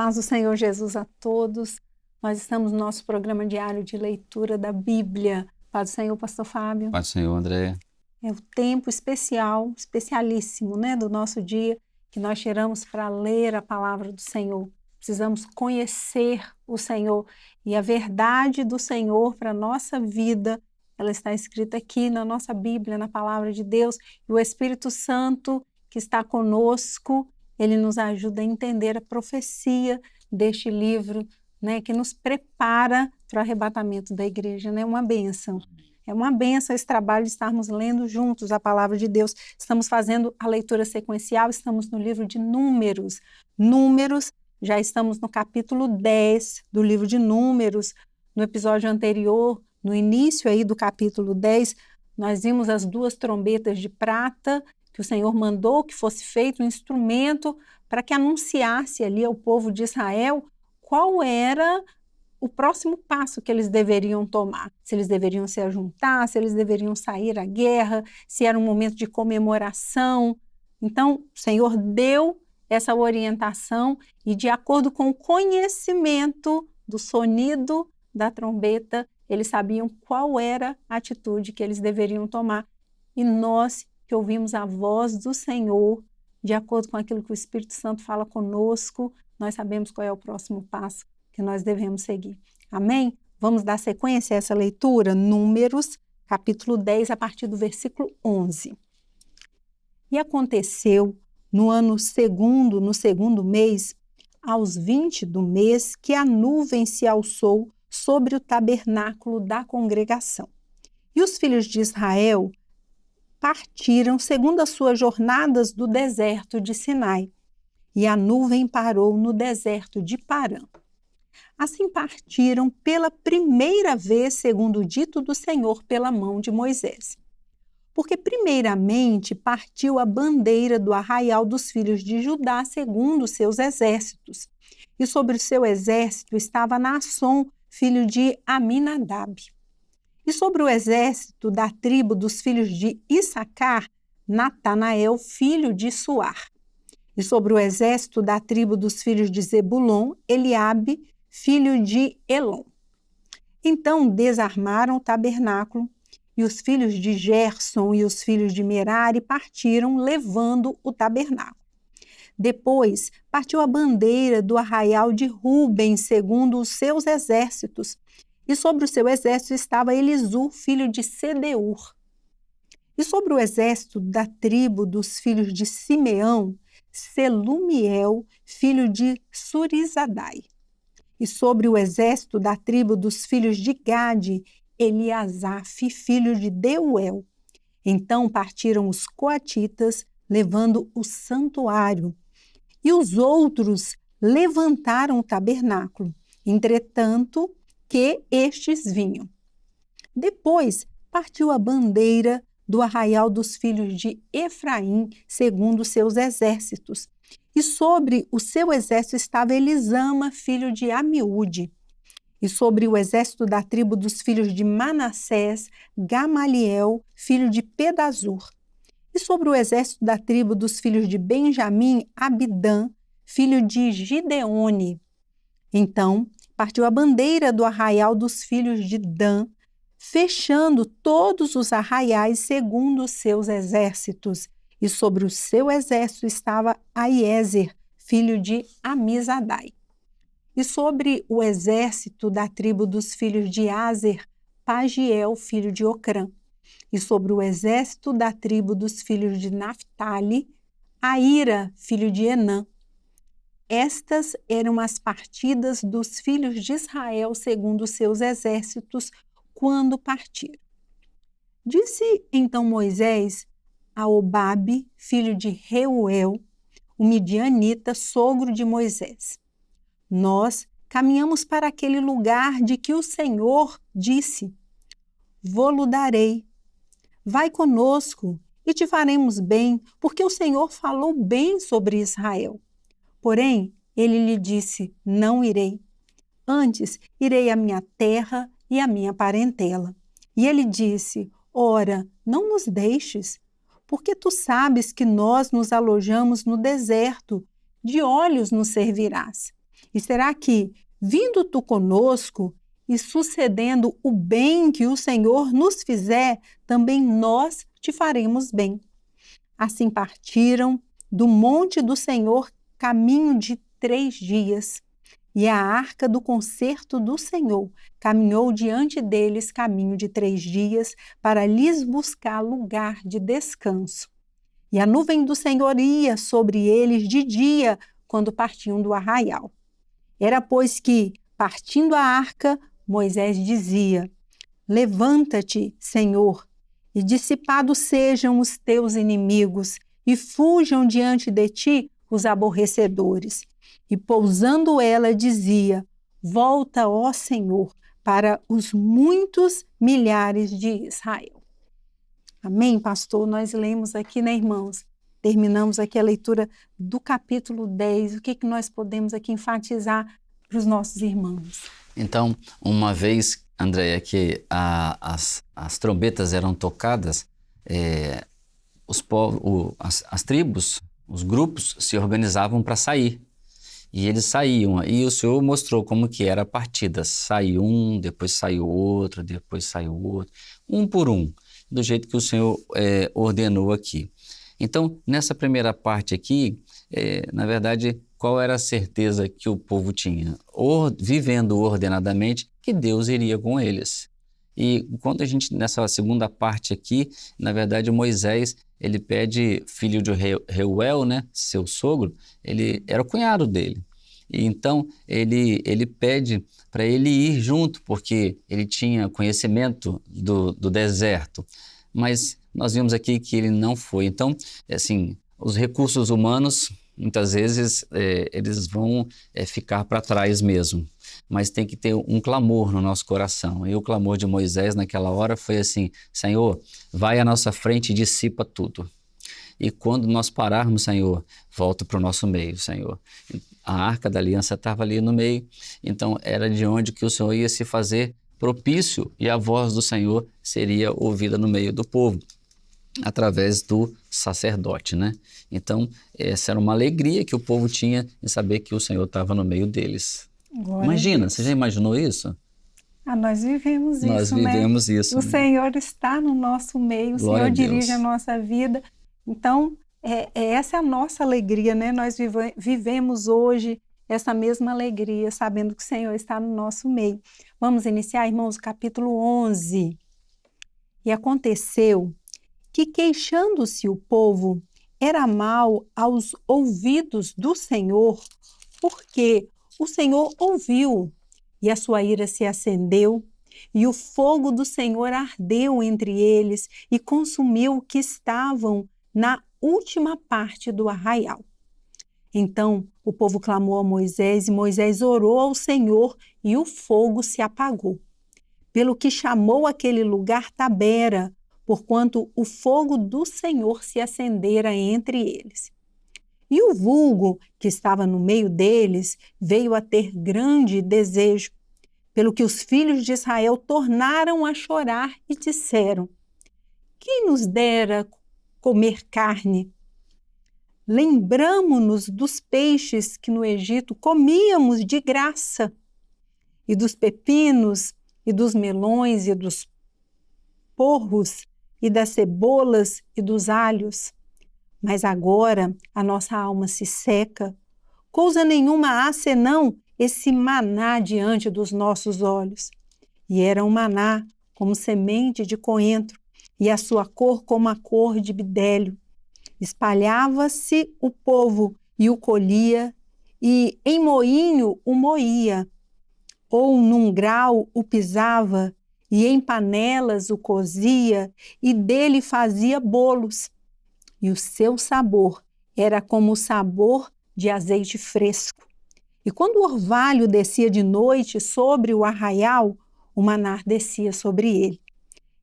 Paz do Senhor Jesus a todos. Nós estamos no nosso programa diário de leitura da Bíblia. Paz do Senhor, pastor Fábio. Paz do Senhor, André. É o tempo especial, especialíssimo, do nosso dia, que nós tiramos para ler a palavra do Senhor. Precisamos conhecer o Senhor e a verdade do Senhor para a nossa vida. Ela está escrita aqui na nossa Bíblia, na palavra de Deus. E o Espírito Santo que está conosco, ele nos ajuda a entender a profecia deste livro, que nos prepara para o arrebatamento da igreja. É uma bênção. É uma bênção esse trabalho de estarmos lendo juntos a palavra de Deus. Estamos fazendo a leitura sequencial, estamos no livro de Números. Números, já estamos no capítulo 10 do livro de Números. No episódio anterior, no início aí do capítulo 10, nós vimos as duas trombetas de prata que o Senhor mandou que fosse feito um instrumento para que anunciasse ali ao povo de Israel qual era o próximo passo que eles deveriam tomar. Se eles deveriam se ajuntar, se eles deveriam sair à guerra, se era um momento de comemoração. Então, o Senhor deu essa orientação e, de acordo com o conhecimento do sonido da trombeta, eles sabiam qual era a atitude que eles deveriam tomar. E nós que ouvimos a voz do Senhor, de acordo com aquilo que o Espírito Santo fala conosco, nós sabemos qual é o próximo passo que nós devemos seguir. Amém? Vamos dar sequência a essa leitura? Números, capítulo 10, a partir do versículo 11. E aconteceu no ano segundo, no segundo mês, aos 20 do mês, que a nuvem se alçou sobre o tabernáculo da congregação. E os filhos de Israel partiram segundo as suas jornadas do deserto de Sinai, e a nuvem parou no deserto de Parã. Assim partiram pela primeira vez, segundo o dito do Senhor, pela mão de Moisés. Porque primeiramente partiu a bandeira do arraial dos filhos de Judá, segundo os seus exércitos. E sobre o seu exército estava Naasson, filho de Aminadab. E sobre o exército da tribo dos filhos de Issacar, Natanael, filho de Suar. E sobre o exército da tribo dos filhos de Zebulon, Eliabe, filho de Elon. Então desarmaram o tabernáculo, e os filhos de Gerson e os filhos de Merari partiram, levando o tabernáculo. Depois partiu a bandeira do arraial de Ruben, segundo os seus exércitos, e sobre o seu exército estava Elisur, filho de Sedeur. E sobre o exército da tribo dos filhos de Simeão, Selumiel, filho de Surizadai. E sobre o exército da tribo dos filhos de Gade, Eliasaf, filho de Deuel. Então partiram os coatitas, levando o santuário. E os outros levantaram o tabernáculo. Entretanto, que estes vinham. Depois partiu a bandeira do arraial dos filhos de Efraim, segundo seus exércitos. E sobre o seu exército estava Elisama, filho de Amiúde. E sobre o exército da tribo dos filhos de Manassés, Gamaliel, filho de Pedazur. E sobre o exército da tribo dos filhos de Benjamim, Abidã, filho de Gideone. Então partiu a bandeira do arraial dos filhos de Dan, fechando todos os arraiais segundo os seus exércitos. E sobre o seu exército estava Aiezer, filho de Amizadai. E sobre o exército da tribo dos filhos de Aser, Pagiel, filho de Ocrã. E sobre o exército da tribo dos filhos de Naphtali, Aíra, filho de Enã. Estas eram as partidas dos filhos de Israel segundo os seus exércitos quando partiram. Disse então Moisés a Obabe, filho de Reuel, o midianita, sogro de Moisés: Nós caminhamos para aquele lugar de que o Senhor disse: Vô-lo darei. Vai conosco e te faremos bem, porque o Senhor falou bem sobre Israel. Porém, ele lhe disse: Não irei. Antes, irei à minha terra e à minha parentela. E ele disse: Ora, não nos deixes, porque tu sabes que nós nos alojamos no deserto, de olhos nos servirás. E será que, vindo tu conosco e sucedendo o bem que o Senhor nos fizer, também nós te faremos bem? Assim partiram do monte do Senhor caminho de 3 dias. E a arca do concerto do Senhor caminhou diante deles caminho de 3 dias para lhes buscar lugar de descanso. E a nuvem do Senhor ia sobre eles de dia, quando partiam do arraial. Era, pois, que, partindo a arca, Moisés dizia: Levanta-te, Senhor, e dissipados sejam os teus inimigos, e fujam diante de ti os aborrecedores. E pousando ela, dizia: Volta, ó Senhor, para os muitos milhares de Israel. Amém, pastor? Nós lemos aqui, né, irmãos? Terminamos aqui a leitura do capítulo 10. O que nós podemos aqui enfatizar para os nossos irmãos? Então, uma vez, Andréia, que as trombetas eram tocadas, as tribos, os grupos se organizavam para sair. E eles saíam, e o Senhor mostrou como que era a partida. Saiu um, depois saiu outro, depois saiu outro, um por um, do jeito que o Senhor ordenou aqui. Então, nessa primeira parte aqui, na verdade, qual era a certeza que o povo tinha? Vivendo ordenadamente, que Deus iria com eles. E quando a gente, nessa segunda parte aqui, na verdade, Moisés, ele pede, filho de Reuel, né, seu sogro, ele era o cunhado dele. E então, ele pede para ele ir junto, porque ele tinha conhecimento do deserto. Mas nós vimos aqui que ele não foi. Então, assim, os recursos humanos, muitas vezes, eles vão ficar para trás mesmo. Mas tem que ter um clamor no nosso coração. E o clamor de Moisés naquela hora foi assim: Senhor, vai à nossa frente e dissipa tudo. E quando nós pararmos, Senhor, volta para o nosso meio, Senhor. A arca da aliança estava ali no meio, então era de onde que o Senhor ia se fazer propício e a voz do Senhor seria ouvida no meio do povo, através do sacerdote, né? Então, essa era uma alegria que o povo tinha em saber que o Senhor estava no meio deles. Glória Imagina, você já imaginou isso? Nós vivemos Nós isso, vivemos né? isso. O Senhor está no nosso meio, o Glória Senhor a Deus. dirige a nossa vida. Então, essa é a nossa alegria, né? Nós vivemos hoje essa mesma alegria, sabendo que o Senhor está no nosso meio. Vamos iniciar, irmãos, o capítulo 11. E aconteceu que, queixando-se o povo, era mal aos ouvidos do Senhor, porque o Senhor ouviu, e a sua ira se acendeu, e o fogo do Senhor ardeu entre eles e consumiu o que estavam na última parte do arraial. Então o povo clamou a Moisés, e Moisés orou ao Senhor, e o fogo se apagou. Pelo que chamou aquele lugar Tabera, porquanto o fogo do Senhor se acendera entre eles. E o vulgo que estava no meio deles veio a ter grande desejo, pelo que os filhos de Israel tornaram a chorar e disseram: Quem nos dera comer carne? Lembramo-nos dos peixes que no Egito comíamos de graça, e dos pepinos, e dos melões, e dos porros, e das cebolas, e dos alhos. Mas agora a nossa alma se seca, coisa nenhuma há senão esse maná diante dos nossos olhos. E era um maná como semente de coentro, e a sua cor como a cor de bidélio. Espalhava-se o povo e o colhia, e em moinho o moía, ou num grau o pisava, e em panelas o cozia, e dele fazia bolos. E o seu sabor era como o sabor de azeite fresco. E quando o orvalho descia de noite sobre o arraial, o maná descia sobre ele.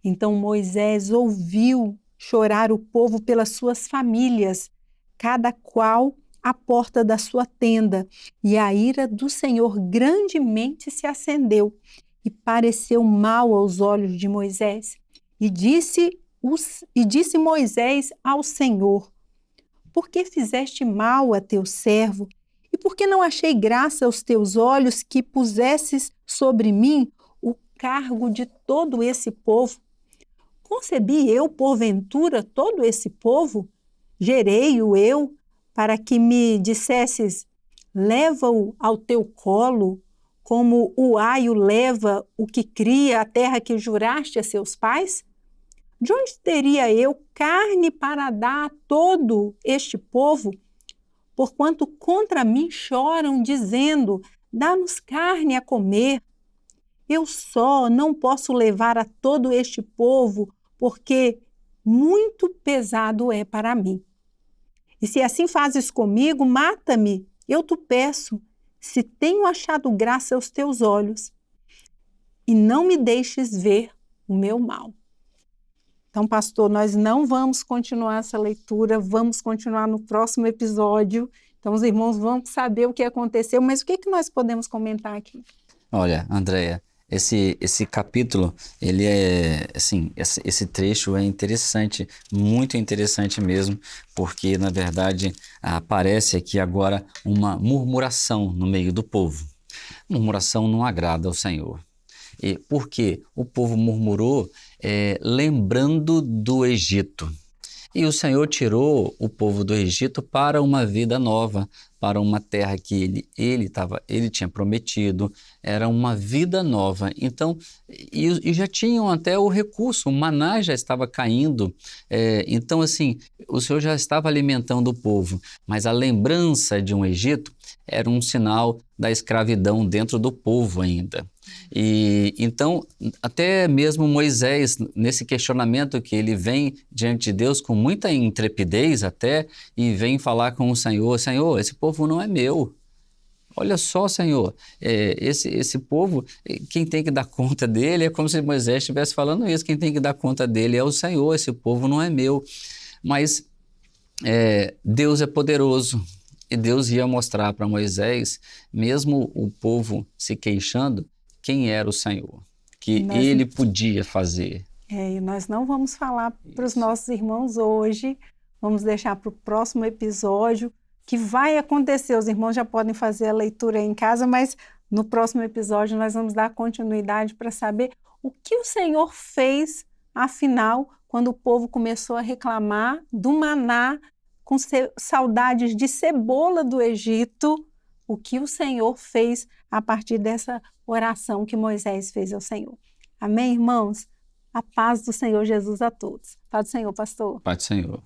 Então Moisés ouviu chorar o povo pelas suas famílias, cada qual à porta da sua tenda, e a ira do Senhor grandemente se acendeu, e pareceu mal aos olhos de Moisés. E disse Moisés ao Senhor: Por que fizeste mal a teu servo? E porque não achei graça aos teus olhos que pusesses sobre mim o cargo de todo esse povo? Concebi eu, porventura, todo esse povo? Gerei-o eu, para que me dissesses, leva-o ao teu colo, como o aio leva o que cria a terra que juraste a seus pais? De onde teria eu carne para dar a todo este povo? Porquanto contra mim choram, dizendo, dá-nos carne a comer. Eu só não posso levar a todo este povo, porque muito pesado é para mim. E se assim fazes comigo, mata-me, eu te peço, se tenho achado graça aos teus olhos, e não me deixes ver o meu mal. Então, pastor, nós não vamos continuar essa leitura, vamos continuar no próximo episódio. Então, os irmãos vão saber o que aconteceu, mas o que nós podemos comentar aqui? Olha, Andréia, esse capítulo, ele é, assim, esse trecho é interessante, muito interessante mesmo, porque, na verdade, aparece aqui agora uma murmuração no meio do povo. Murmuração não agrada ao Senhor. E por quê? O povo murmurou lembrando do Egito. E o Senhor tirou o povo do Egito para uma vida nova, para uma terra que ele tinha prometido, era uma vida nova. Então, e já tinham até o recurso, o maná já estava caindo. Então, assim, o Senhor já estava alimentando o povo, mas a lembrança de um Egito era um sinal da escravidão dentro do povo ainda. E então, até mesmo Moisés, nesse questionamento que ele vem diante de Deus com muita intrepidez até, e vem falar com o Senhor, Senhor, esse povo não é meu. Olha só, Senhor, esse povo, quem tem que dar conta dele é como se Moisés estivesse falando isso, quem tem que dar conta dele é o Senhor, esse povo não é meu. Mas Deus é poderoso. E Deus ia mostrar para Moisés, mesmo o povo se queixando, quem era o Senhor, que ele podia fazer. E nós não vamos falar para os nossos irmãos hoje, vamos deixar para o próximo episódio, que vai acontecer. Os irmãos já podem fazer a leitura aí em casa, mas no próximo episódio nós vamos dar continuidade para saber o que o Senhor fez, afinal, quando o povo começou a reclamar do maná, com saudades de cebola do Egito, o que o Senhor fez a partir dessa oração que Moisés fez ao Senhor. Amém, irmãos? A paz do Senhor Jesus a todos. Paz do Senhor, pastor. Paz do Senhor.